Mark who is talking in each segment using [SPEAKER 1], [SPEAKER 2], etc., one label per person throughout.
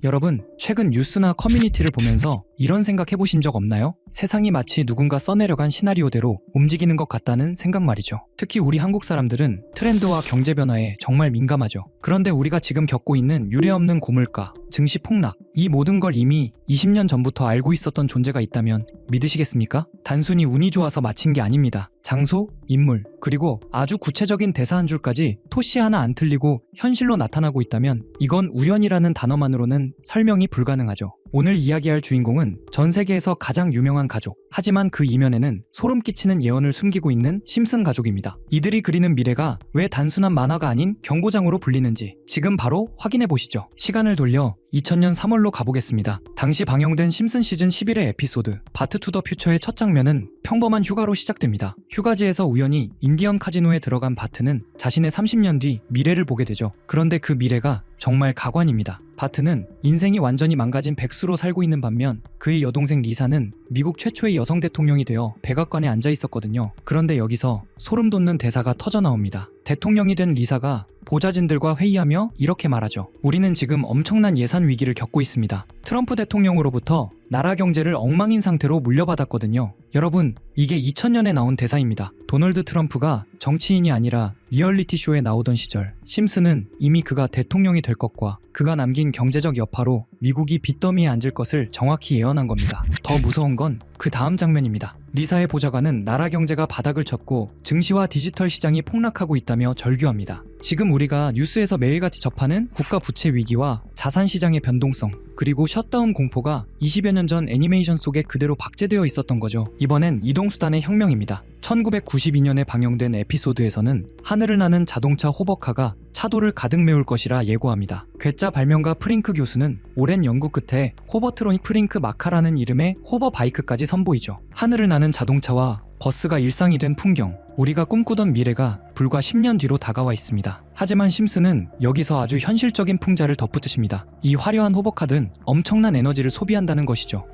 [SPEAKER 1] 여러분, 최근 뉴스나 커뮤니티를 보면서 이런 생각 해보신 적 없나요? 세상이 마치 누군가 써내려간 시나리오대로 움직이는 것 같다는 생각 말이죠. 특히 우리 한국 사람들은 트렌드와 경제 변화에 정말 민감하죠. 그런데 우리가 지금 겪고 있는 유례없는 고물가, 증시 폭락, 이 모든 걸 이미 20년 전부터 알고 있었던 존재가 있다면 믿으시겠습니까? 단순히 운이 좋아서 마친 게 아닙니다. 장소, 인물, 그리고 아주 구체적인 대사 한 줄까지 토시 하나 안 틀리고 현실로 나타나고 있다면 이건 우연이라는 단어만으로는 설명이 불가능하죠. 오늘 이야기할 주인공은 전 세계에서 가장 유명한 가족, 하지만 그 이면에는 소름 끼치는 예언을 숨기고 있는 심슨 가족입니다. 이들이 그리는 미래가 왜 단순한 만화가 아닌 경고장으로 불리는지 지금 바로 확인해 보시죠. 시간을 돌려 2000년 3월로 가보겠습니다. 당시 방영된 심슨 시즌 11의 에피소드 바트 투 더 퓨처의 첫 장면은 평범한 휴가로 시작됩니다. 휴가지에서 우연히 인디언 카지노에 들어간 바트는 자신의 30년 뒤 미래를 보게 되죠. 그런데 그 미래가 정말 가관입니다. 바트는 인생이 완전히 망가진 백수로 살고 있는 반면 그의 여동생 리사는 미국 최초의 여성 대통령이 되어 백악관에 앉아 있었거든요. 그런데 여기서 소름 돋는 대사가 터져나옵니다. 대통령이 된 리사가 보좌진들과 회의하며 이렇게 말하죠. 우리는 지금 엄청난 예산 위기를 겪고 있습니다. 트럼프 대통령으로부터 나라 경제를 엉망인 상태로 물려받았거든요. 여러분, 이게 2000년에 나온 대사입니다. 도널드 트럼프가 정치인이 아니라 리얼리티 쇼에 나오던 시절, 심슨은 이미 그가 대통령이 될 것과 그가 남긴 경제적 여파로 미국이 빚더미에 앉을 것을 정확히 예언한 겁니다. 더 무서운 건 그 다음 장면입니다. 리사의 보좌관은 나라 경제가 바닥을 쳤고 증시와 디지털 시장이 폭락하고 있다며 절규합니다. 지금 우리가 뉴스에서 매일같이 접하는 국가 부채 위기와 자산 시장의 변동성, 그리고 셧다운 공포가 20여 년 전 애니메이션 속에 그대로 박제되어 있었던 거죠. 이번엔 이동수단의 혁명입니다. 1992년에 방영된 에피소드에서는 하늘을 나는 자동차 호버카가 차도를 가득 메울 것이라 예고합니다. 괴짜 발명가 프링크 교수는 오랜 연구 끝에 호버트로닉 프링크 마카라는 이름의 호버바이크까지 선보이죠. 하늘을 나는 자동차와 버스가 일상이 된 풍경, 우리가 꿈꾸던 미래가 불과 10년 뒤로 다가와 있습니다. 하지만 심슨은 여기서 아주 현실적인 풍자를 덧붙이십니다. 이 화려한 호버카들은 엄청난 에너지를 소비한다는 것이죠.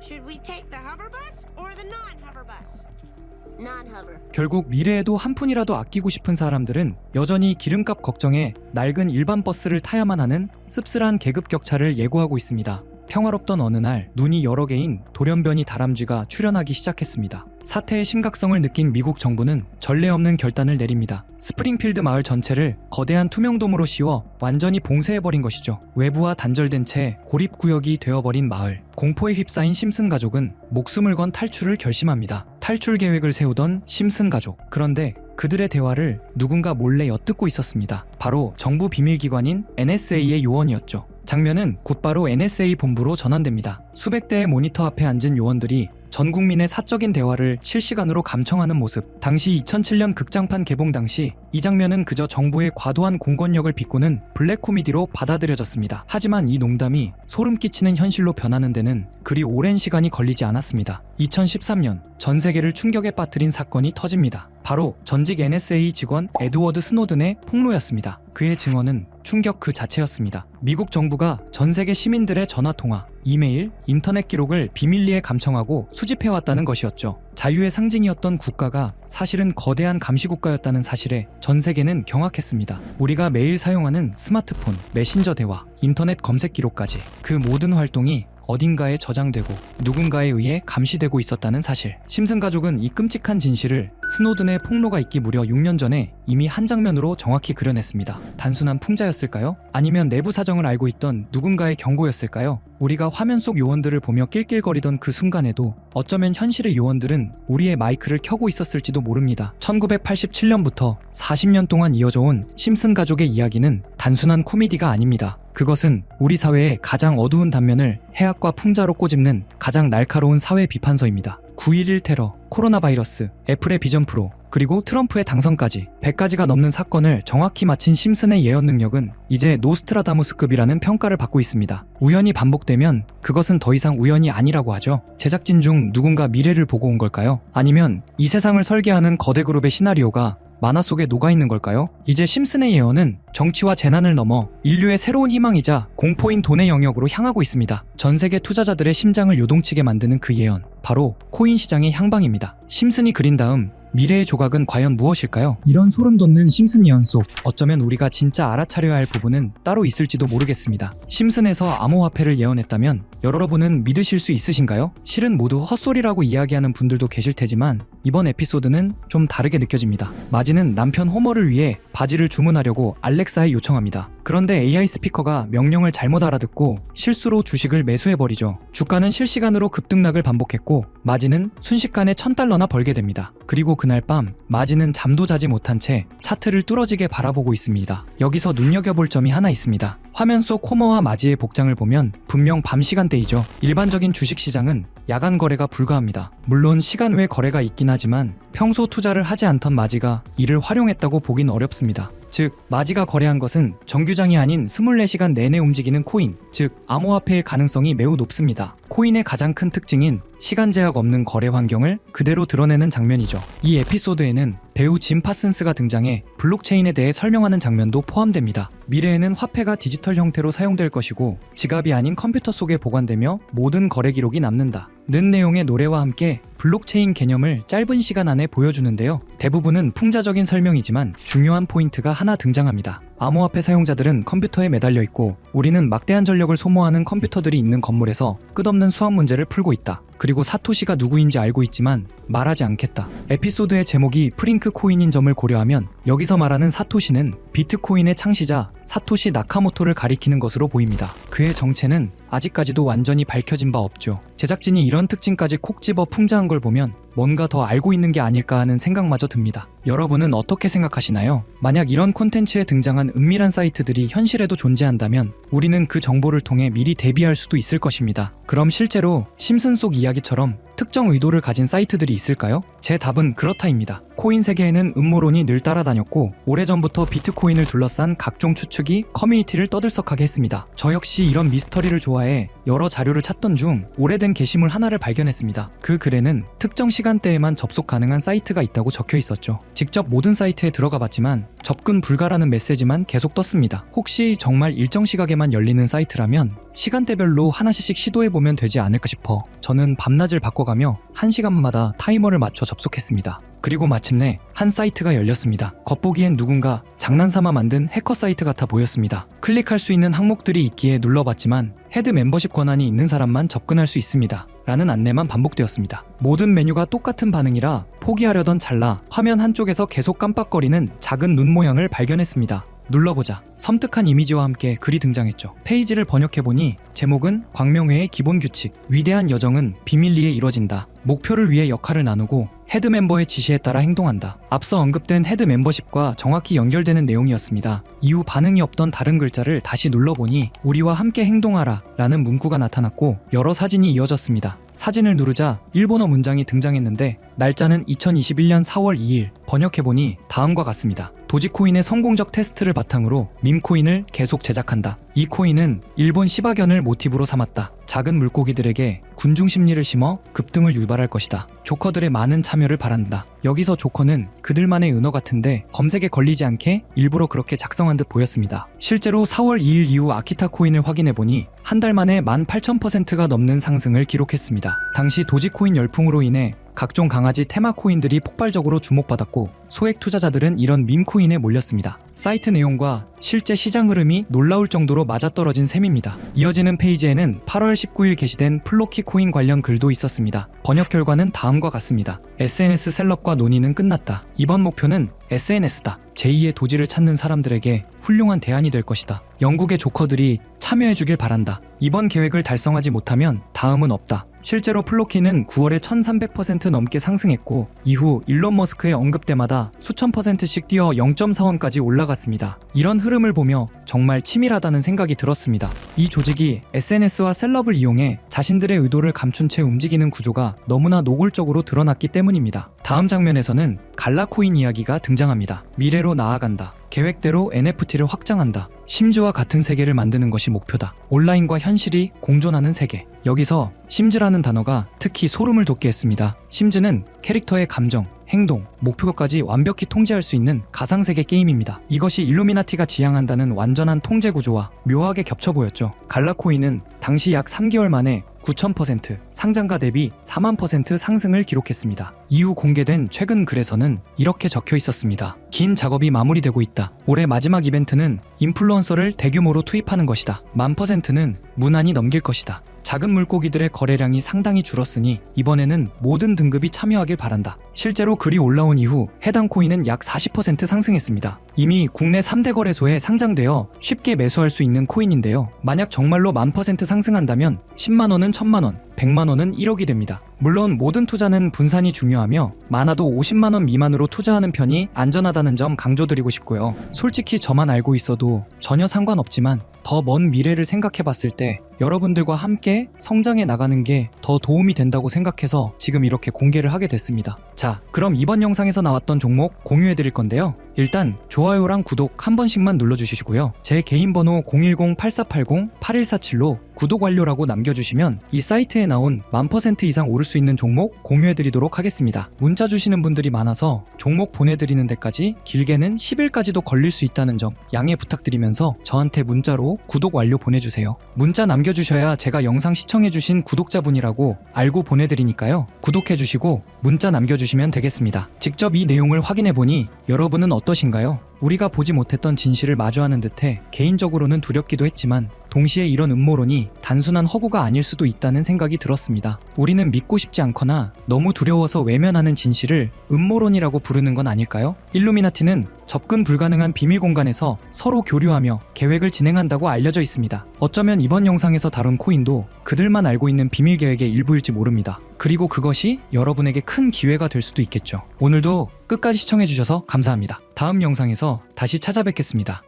[SPEAKER 1] 결국 미래에도 한 푼이라도 아끼고 싶은 사람들은 여전히 기름값 걱정에 낡은 일반 버스를 타야만 하는 씁쓸한 계급 격차를 예고하고 있습니다. 평화롭던 어느 날 눈이 여러 개인 돌연변이 다람쥐가 출현하기 시작했습니다. 사태의 심각성을 느낀 미국 정부는 전례 없는 결단을 내립니다. 스프링필드 마을 전체를 거대한 투명돔으로 씌워 완전히 봉쇄해버린 것이죠. 외부와 단절된 채 고립구역이 되어버린 마을. 공포에 휩싸인 심슨 가족은 목숨을 건 탈출을 결심합니다. 탈출 계획을 세우던 심슨 가족. 그런데 그들의 대화를 누군가 몰래 엿듣고 있었습니다. 바로 정부 비밀기관인 NSA의 요원이었죠. 장면은 곧바로 NSA 본부로 전환됩니다. 수백 대의 모니터 앞에 앉은 요원들이 전 국민의 사적인 대화를 실시간으로 감청하는 모습. 당시 2007년 극장판 개봉 당시 이 장면은 그저 정부의 과도한 공권력을 비꼬는 블랙 코미디로 받아들여졌습니다. 하지만 이 농담이 소름 끼치는 현실로 변하는 데는 그리 오랜 시간이 걸리지 않았습니다. 2013년 전 세계를 충격에 빠뜨린 사건이 터집니다. 바로 전직 NSA 직원 에드워드 스노든의 폭로였습니다. 그의 증언은 충격 그 자체였습니다. 미국 정부가 전 세계 시민들의 전화통화, 이메일, 인터넷 기록을 비밀리에 감청하고 수집해왔다는 것이었죠. 자유의 상징이었던 국가가 사실은 거대한 감시국가였다는 사실에 전 세계는 경악했습니다. 우리가 매일 사용하는 스마트폰, 메신저 대화, 인터넷 검색 기록까지 그 모든 활동이 어딘가에 저장되고 누군가에 의해 감시되고 있었다는 사실. 심슨 가족은 이 끔찍한 진실을 스노든의 폭로가 있기 무려 6년 전에 이미 한 장면으로 정확히 그려냈습니다. 단순한 풍자였을까요? 아니면 내부 사정을 알고 있던 누군가의 경고였을까요? 우리가 화면 속 요원들을 보며 낄낄거리던 그 순간에도 어쩌면 현실의 요원들은 우리의 마이크를 켜고 있었을지도 모릅니다. 1987년부터 40년 동안 이어져 온 심슨 가족의 이야기는 단순한 코미디가 아닙니다. 그것은 우리 사회의 가장 어두운 단면을 해악과 풍자로 꼬집는 가장 날카로운 사회 비판서입니다. 9.11 테러, 코로나 바이러스, 애플의 비전 프로, 그리고 트럼프의 당선까지 100가지가 넘는 사건을 정확히 맞힌 심슨의 예언 능력은 이제 노스트라다무스급이라는 평가를 받고 있습니다. 우연히 반복되면 그것은 더 이상 우연이 아니라고 하죠. 제작진 중 누군가 미래를 보고 온 걸까요? 아니면 이 세상을 설계하는 거대 그룹의 시나리오가 만화 속에 녹아있는 걸까요? 이제 심슨의 예언은 정치와 재난을 넘어 인류의 새로운 희망이자 공포인 돈의 영역으로 향하고 있습니다. 전 세계 투자자들의 심장을 요동치게 만드는 그 예언, 바로 코인 시장의 향방입니다. 심슨이 그린 다음 미래의 조각은 과연 무엇일까요? 이런 소름 돋는 심슨 예언 속 어쩌면 우리가 진짜 알아차려야 할 부분은 따로 있을지도 모르겠습니다. 심슨에서 암호화폐를 예언했다면 여러분은 믿으실 수 있으신가요? 실은 모두 헛소리라고 이야기하는 분들도 계실 테지만 이번 에피소드는 좀 다르게 느껴집니다. 마지는 남편 호머를 위해 바지를 주문하려고 알렉사에 요청합니다. 그런데 AI 스피커가 명령을 잘못 알아듣고 실수로 주식을 매수해버리죠. 주가는 실시간으로 급등락을 반복했고 마지는 순식간에 $1000나 벌게 됩니다. 그리고 그날 밤 마지는 잠도 자지 못한 채 차트를 뚫어지게 바라보고 있습니다. 여기서 눈여겨볼 점이 하나 있습니다. 화면 속 호머와 마지의 복장을 보면 분명 밤 시간대이죠. 일반적인 주식시장은 야간 거래가 불가합니다. 물론 시간 외 거래가 있긴 하지만 평소 투자를 하지 않던 마지가 이를 활용했다고 보긴 어렵습니다. 즉 마지가 거래한 것은 정규장이 아닌 24시간 내내 움직이는 코인, 즉 암호화폐일 가능성이 매우 높습니다. 코인의 가장 큰 특징인 시간 제약 없는 거래 환경을 그대로 드러내는 장면이죠. 이 에피소드에는 배우 짐 파슨스가 등장해 블록체인에 대해 설명하는 장면도 포함됩니다. 미래에는 화폐가 디지털 형태로 사용될 것이고 지갑이 아닌 컴퓨터 속에 보관되며 모든 거래 기록이 남는다 는 내용의 노래와 함께 블록체인 개념을 짧은 시간 안에 보여주는데요. 대부분은 풍자적인 설명이지만 중요한 포인트가 하나 등장합니다. 암호화폐 사용자들은 컴퓨터에 매달려 있고 우리는 막대한 전력을 소모하는 컴퓨터들이 있는 건물에서 끝없는 수학 문제를 풀고 있다. 그리고 사토시가 누구인지 알고 있지만 말하지 않겠다. 에피소드의 제목이 프링크 코인인 점을 고려하면 여기서 말하는 사토시는 비트코인의 창시자 사토시 나카모토를 가리키는 것으로 보입니다. 그의 정체는 아직까지도 완전히 밝혀진 바 없죠. 제작진이 이런 특징까지 콕 집어 풍자한 걸 보면 뭔가 더 알고 있는 게 아닐까 하는 생각마저 듭니다. 여러분은 어떻게 생각하시나요? 만약 이런 콘텐츠에 등장한 은밀한 사이트들이 현실에도 존재한다면 우리는 그 정보를 통해 미리 대비할 수도 있을 것입니다. 그럼 실제로 심슨 속 이야기처럼 특정 의도를 가진 사이트들이 있을까요? 제 답은 그렇다입니다. 코인 세계에는 음모론이 늘 따라다녔고 오래전부터 비트코인을 둘러싼 각종 추측이 커뮤니티를 떠들썩하게 했습니다. 저 역시 이런 미스터리를 좋아해 여러 자료를 찾던 중 오래된 게시물 하나를 발견했습니다. 그 글에는 특정 시간대에만 접속 가능한 사이트가 있다고 적혀 있었죠. 직접 모든 사이트에 들어가 봤지만 접근 불가라는 메시지만 계속 떴습니다. 혹시 정말 일정 시각에만 열리는 사이트라면 시간대별로 하나씩 시도해보면 되지 않을까 싶어 저는 밤낮을 바꿔가며 1시간마다 타이머를 맞춰 접속했습니다. 그리고 마침내 한 사이트가 열렸습니다. 겉보기엔 누군가 장난삼아 만든 해커 사이트 같아 보였습니다. 클릭할 수 있는 항목들이 있기에 눌러봤지만 헤드 멤버십 권한이 있는 사람만 접근할 수 있습니다. 라는 안내만 반복되었습니다. 모든 메뉴가 똑같은 반응이라 포기하려던 찰나 화면 한쪽에서 계속 깜빡거리는 작은 눈 모양을 발견했습니다. 눌러보자. 섬뜩한 이미지와 함께 글이 등장했죠. 페이지를 번역해보니 제목은 광명회의 기본 규칙, 위대한 여정은 비밀리에 이뤄진다. 목표를 위해 역할을 나누고 헤드 멤버의 지시에 따라 행동한다. 앞서 언급된 헤드 멤버십과 정확히 연결되는 내용이었습니다. 이후 반응이 없던 다른 글자를 다시 눌러보니 우리와 함께 행동하라 라는 문구가 나타났고 여러 사진이 이어졌습니다. 사진을 누르자 일본어 문장이 등장했는데 날짜는 2021년 4월 2일, 번역해보니 다음과 같습니다. 도지코인의 성공적 테스트를 바탕으로 밈코인을 계속 제작한다. 이 코인은 일본 시바견을 모티브로 삼았다. 작은 물고기들에게 군중 심리를 심어 급등을 유발할 것이다. 조커들의 많은 참여를 바란다. 여기서 조커는 그들만의 은어 같은데 검색에 걸리지 않게 일부러 그렇게 작성한 듯 보였습니다. 실제로 4월 2일 이후 아키타 코인을 확인해보니 한 달 만에 18,000%가 넘는 상승을 기록했습니다. 당시 도지코인 열풍으로 인해 각종 강아지 테마 코인들이 폭발적으로 주목받았고 소액 투자자들은 이런 밈코인에 몰렸습니다. 사이트 내용과 실제 시장 흐름이 놀라울 정도로 맞아떨어진 셈입니다. 이어지는 페이지에는 8월 19일 게시된 플로키 코인 관련 글도 있었습니다. 번역 결과는 다음과 같습니다. SNS 셀럽과 논의는 끝났다. 이번 목표는 SNS다. 제2의 도지를 찾는 사람들에게 훌륭한 대안이 될 것이다. 영국의 조커들이 참여해주길 바란다. 이번 계획을 달성하지 못하면 다음은 없다. 실제로 플로키는 9월에 1300% 넘게 상승했고 이후 일론 머스크의 언급 때마다 수천 %씩 뛰어 0.4원까지 올라갔습니다. 이런 흐름을 보며 정말 치밀하다는 생각이 들었습니다. 이 조직이 SNS와 셀럽을 이용해 자신들의 의도를 감춘 채 움직이는 구조가 너무나 노골적으로 드러났기 때문입니다. 다음 장면에서는 갈라코인 이야기가 등장합니다. 미래로 나아간다. 계획대로 NFT를 확장한다. 심즈와 같은 세계를 만드는 것이 목표다. 온라인과 현실이 공존하는 세계. 여기서 심즈라는 단어가 특히 소름을 돋게 했습니다. 심즈는 캐릭터의 감정, 행동, 목표까지 완벽히 통제할 수 있는 가상세계 게임입니다. 이것이 일루미나티가 지향한다는 완전한 통제 구조와 묘하게 겹쳐 보였죠. 갈라코인은 당시 약 3개월 만에 9,000%, 상장가 대비 4만% 상승을 기록했습니다. 이후 공개된 최근 글에서는 이렇게 적혀 있었습니다. 긴 작업이 마무리되고 있다. 올해 마지막 이벤트는 인플루언서를 대규모로 투입하는 것이다. 1000%는 무난히 넘길 것이다. 작은 물고기들의 거래량이 상당히 줄었으니 이번에는 모든 등급이 참여하길 바란다. 실제로 글이 올라온 이후 해당 코인은 약 40% 상승했습니다. 이미 국내 3대 거래소에 상장되어 쉽게 매수할 수 있는 코인인데요. 만약 정말로 1000% 상승한다면 10만원은 1000만원, 100만원은 1억이 됩니다. 물론 모든 투자는 분산이 중요하며 많아도 50만원 미만으로 투자하는 편이 안전하다는 점 강조드리고 싶고요. 솔직히 저만 알고 있어도 전혀 상관없지만 더 먼 미래를 생각해 봤을 때 여러분들과 함께 성장해 나가는 게 더 도움이 된다고 생각해서 지금 이렇게 공개를 하게 됐습니다. 자, 그럼 이번 영상에서 나왔던 종목 공유해 드릴 건데요. 일단 좋아요랑 구독 한 번씩만 눌러주시고요. 제 개인 번호 010-8480-8147로 구독 완료라고 남겨주시면 이 사이트에 나온 1000% 이상 오를 수 있는 종목 공유해드리도록 하겠습니다. 문자 주시는 분들이 많아서 종목 보내드리는 데까지 길게는 10일까지도 걸릴 수 있다는 점 양해 부탁드리면서 저한테 문자로 구독 완료 보내주세요. 문자 남겨주셔야 제가 영상 시청해주신 구독자분이라고 알고 보내드리니까요. 구독해주시고 문자 남겨주시면 되겠습니다. 직접 이 내용을 확인해보니 여러분은 어떠신가요? 우리가 보지 못했던 진실을 마주하는 듯해 개인적으로는 두렵기도 했지만 동시에 이런 음모론이 단순한 허구가 아닐 수도 있다는 생각이 들었습니다. 우리는 믿고 싶지 않거나 너무 두려워서 외면하는 진실을 음모론이라고 부르는 건 아닐까요? 일루미나티는 접근 불가능한 비밀 공간에서 서로 교류하며 계획을 진행한다고 알려져 있습니다. 어쩌면 이번 영상에서 다룬 코인도 그들만 알고 있는 비밀 계획의 일부일지 모릅니다. 그리고 그것이 여러분에게 큰 기회가 될 수도 있겠죠. 오늘도 끝까지 시청해주셔서 감사합니다. 다음 영상에서 다시 찾아뵙겠습니다.